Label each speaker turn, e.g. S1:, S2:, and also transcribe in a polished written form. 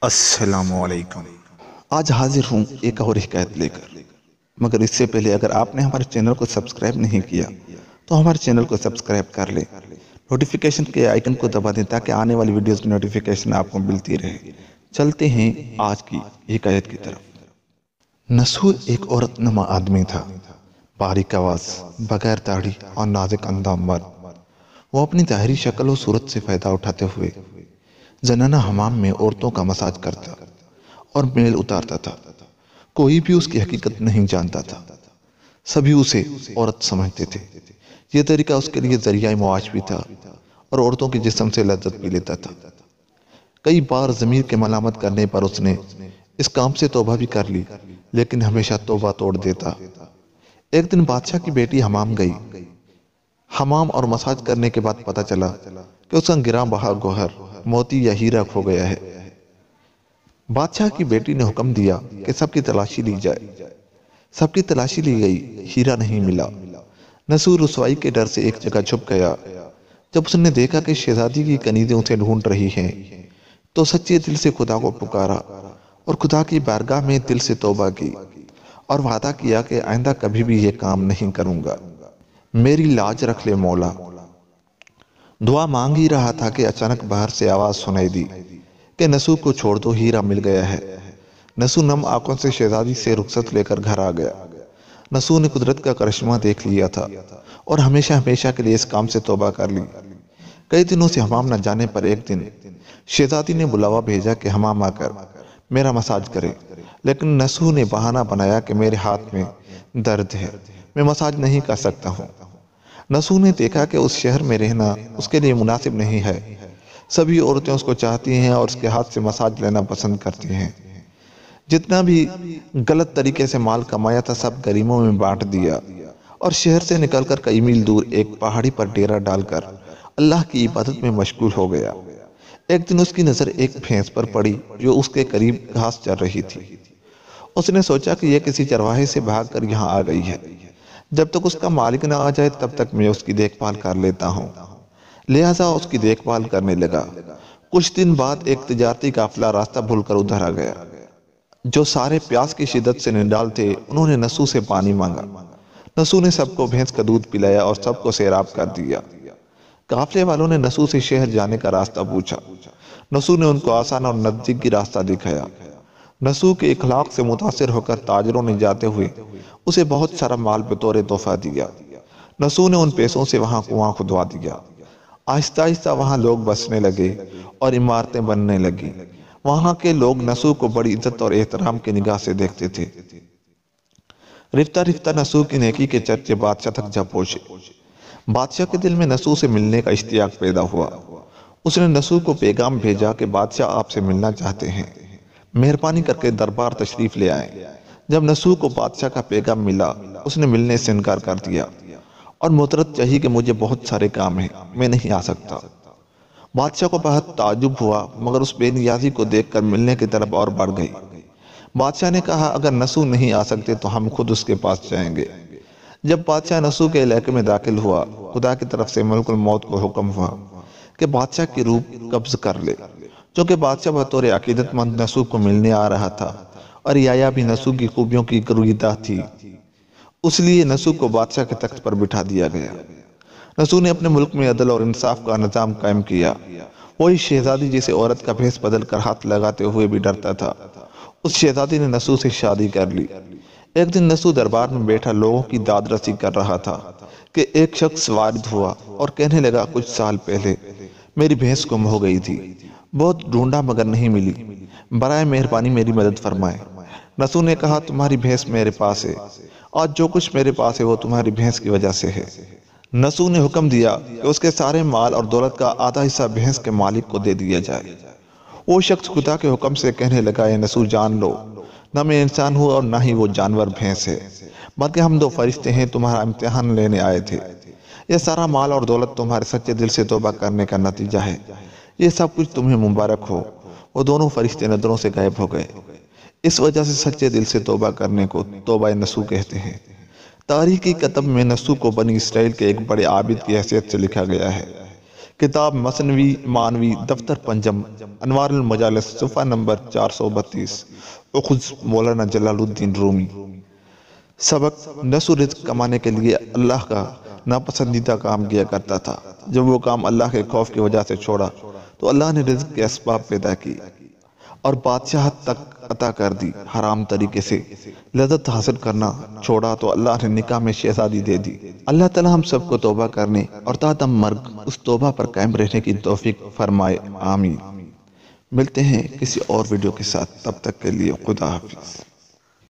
S1: السلام علیکم۔ آج حاضر ہوں ایک اور حکایت لے کر، مگر اس سے پہلے اگر آپ نے ہمارے چینل کو سبسکرائب نہیں کیا تو ہمارے چینل کو سبسکرائب کر لیں، نوٹیفیکیشن کے آئیکن کو دبا دیں تاکہ آنے والی ویڈیوز کی نوٹیفیکیشن آپ کو ملتی رہے۔ چلتے ہیں آج کی حکایت کی طرف۔ نسو ایک عورت نما آدمی تھا، باریک آواز، بغیر داڑھی اور نازک اندام مرد۔ وہ اپنی ظاہری شکل و صورت سے فائدہ اٹھاتے ہوئے زنانہ حمام میں عورتوں کا مساج کرتا اور میل اتارتا تھا۔ کوئی بھی اس کی حقیقت نہیں جانتا تھا، سبھی اسے عورت سمجھتے تھے۔ یہ طریقہ اس کے لیے ذریعہ معاش بھی تھا اور عورتوں کے جسم سے لذت بھی لیتا تھا۔ کئی بار ضمیر کے ملامت کرنے پر اس نے اس کام سے توبہ بھی کر لی، لیکن ہمیشہ توبہ توڑ دیتا۔ ایک دن بادشاہ کی بیٹی حمام گئی۔ حمام اور مساج کرنے کے بعد پتہ چلا کہ اس کا گراں بہا گوہر موتی یا ہیرا کھو گیا ہے۔ بادشاہ کی بیٹی نے حکم دیا کہ سب کی تلاشی لی جائے۔ سب کی تلاشی لی گئی، ہیرا نہیں ملا۔ نسو رسوائی کے ڈر سے ایک جگہ چھپ گیا۔ جب اس نے دیکھا کہ شہزادی کی کنیزیں اسے ڈھونڈ رہی ہیں تو سچے دل سے خدا کو پکارا اور خدا کی بارگاہ میں دل سے توبہ کی اور وعدہ کیا کہ آئندہ کبھی بھی یہ کام نہیں کروں گا، میری لاج رکھ لے مولا۔ دعا مانگ ہی رہا تھا کہ اچانک باہر سے آواز سنائی دی کہ نسو کو چھوڑ دو، ہیرا مل گیا ہے۔ نسو نم آنکھوں سے شہزادی سے رخصت لے کر گھر آ گیا۔ نسو نے قدرت کا کرشمہ دیکھ لیا تھا اور ہمیشہ ہمیشہ کے لیے اس کام سے توبہ کر لی۔ کئی دنوں سے حمام نہ جانے پر ایک دن شہزادی نے بلاوا بھیجا کہ حمام آ کر میرا مساج کرے، لیکن نسو نے بہانہ بنایا کہ میرے ہاتھ میں درد ہے، میں مساج نہیں کر سکتا ہوں۔ نسو نے دیکھا کہ اس شہر میں رہنا اس کے لیے مناسب نہیں ہے۔ سبھی عورتیں اس کو چاہتی ہیں اور اس کے ہاتھ سے مساج لینا پسند کرتی ہیں۔ جتنا بھی غلط طریقے سے مال کمایا تھا سب غریبوں میں بانٹ دیا اور شہر سے نکل کر کئی میل دور ایک پہاڑی پر ڈیرا ڈال کر اللہ کی عبادت میں مشغول ہو گیا۔ ایک دن اس کی نظر ایک بھینس پر پڑی جو اس کے قریب گھاس چر رہی تھی۔ اس نے سوچا کہ یہ کسی چرواہے سے بھاگ کر یہاں آ گئی ہے، جب تک اس کا مالک نہ آ جائے تب تک میں اس کی دیکھ بھال کر لیتا ہوں۔ لہٰذا اس کی دیکھ بھال کرنے لگا۔ کچھ دن بعد ایک تجارتی قافلہ راستہ بھول کر ادھر آ گیا۔ جو سارے پیاس کی شدت سے نڈال تھے انہوں نے نسو سے پانی مانگا۔ نسو نے سب کو بھینس کا دودھ پلایا اور سب کو سیراب کر دیا۔ قافلے والوں نے نسو سے شہر جانے کا راستہ پوچھا۔ نسو نے ان کو آسان اور نزدیکی راستہ دکھایا۔ نسو کے اخلاق سے متاثر ہو کر تاجروں نے جاتے ہوئے اسے بہت سارا مال بطور تحفہ دیا۔ نسو نے ان پیسوں سے وہاں کنواں کھدوا دیا۔ آہستہ آہستہ وہاں لوگ بسنے لگے اور عمارتیں بننے لگی۔ وہاں کے لوگ نسو کو بڑی عزت اور احترام کی نگاہ سے دیکھتے تھے۔ رفتہ رفتہ نسو کی نیکی کے چرچے بادشاہ تک جا پہنچے۔ بادشاہ کے دل میں نسو سے ملنے کا اشتیاق پیدا ہوا۔ اس نے نسو کو پیغام بھیجا کہ بادشاہ آپ سے ملنا چاہتے ہیں، مہربانی کر کے دربار تشریف لے آئیں۔ جب نسو کو بادشاہ کا پیغام ملا اس نے ملنے سے انکار کر دیا اور معترض چاہی کہ مجھے بہت سارے کام ہیں، میں نہیں آ سکتا۔ بادشاہ کو بہت تعجب ہوا مگر اس بے نیازی کو دیکھ کر ملنے کی طلب اور بڑھ گئی۔ بادشاہ نے کہا اگر نسو نہیں آ سکتے تو ہم خود اس کے پاس جائیں گے۔ جب بادشاہ نسو کے علاقے میں داخل ہوا خدا کی طرف سے ملک الموت کو حکم ہوا کہ بادشاہ کی روح قبض کر لے۔ چونکہ بادشاہ بطور عقیدت مند نسو کو ملنے آ رہا تھا اور یایا بھی نسو کی خوبیوں کی گرویدہ تھی، اس لیے نسو کو بادشاہ کے تخت پر بٹھا دیا گیا۔ نسو نے اپنے ملک میں عدل اور انصاف کا نظام قائم کیا۔ وہی شہزادی جسے عورت کا بھیس بدل کر ہاتھ لگاتے ہوئے بھی ڈرتا تھا، اس شہزادی نے نسو سے شادی کر لی۔ ایک دن نسو دربار میں بیٹھا لوگوں کی داد رسی کر رہا تھا کہ ایک شخص وارد ہوا اور کہنے لگا کچھ سال پہلے میری بھینس گم ہو گئی تھی، بہت ڈھونڈا مگر نہیں ملی، برائے مہربانی میری مدد فرمائے۔ نسو نے کہا تمہاری بھینس میرے پاس ہے، آج جو کچھ میرے پاس ہے وہ تمہاری بھینس کی وجہ سے ہے۔ نسو نے حکم دیا کہ اس کے سارے مال اور دولت کا آدھا حصہ بھینس کے مالک کو دے دیا جائے۔ وہ شخص خدا کے حکم سے کہنے لگا اے نسو جان لو، نہ میں انسان ہوں اور نہ ہی وہ جانور بھینس ہے، بلکہ ہم دو فرشتے ہیں تمہارا امتحان لینے آئے تھے۔ یہ سارا مال اور دولت تمہارے سچے دل سے توبہ کرنے کا نتیجہ ہے، یہ سب کچھ تمہیں مبارک ہو۔ وہ دونوں فرشتے نظروں سے غائب ہو گئے۔ اس وجہ سے سچے دل سے توبہ کرنے کو توبہ نسو کہتے ہیں۔ تاریخی کتب میں نسو کو بنی اسرائیل کے ایک بڑے عابد کی حیثیت سے لکھا گیا ہے کتاب مثنوی مانوی دفتر پنجم انوار المجالس صفحہ نمبر 432 اخذ مولانا جلال الدین رومی۔ سبق: نصب و رزق کمانے کے لیے اللہ کا ناپسندیدہ کام کیا کرتا تھا۔ جب وہ کام اللہ کے خوف کی وجہ سے چھوڑا تو اللہ نے رزق کے اسباب پیدا کی اور بادشاہت تک عطا کر دی۔ حرام طریقے سے لذت حاصل کرنا چھوڑا تو اللہ نے نکاح میں شہزادی دے دی۔ اللہ تعالی ہم سب کو توبہ کرنے اور تا دم مرگ اس توبہ پر قائم رہنے کی توفیق فرمائے، آمین۔ ملتے ہیں کسی اور ویڈیو کے ساتھ، تب تک کے لیے خدا حافظ۔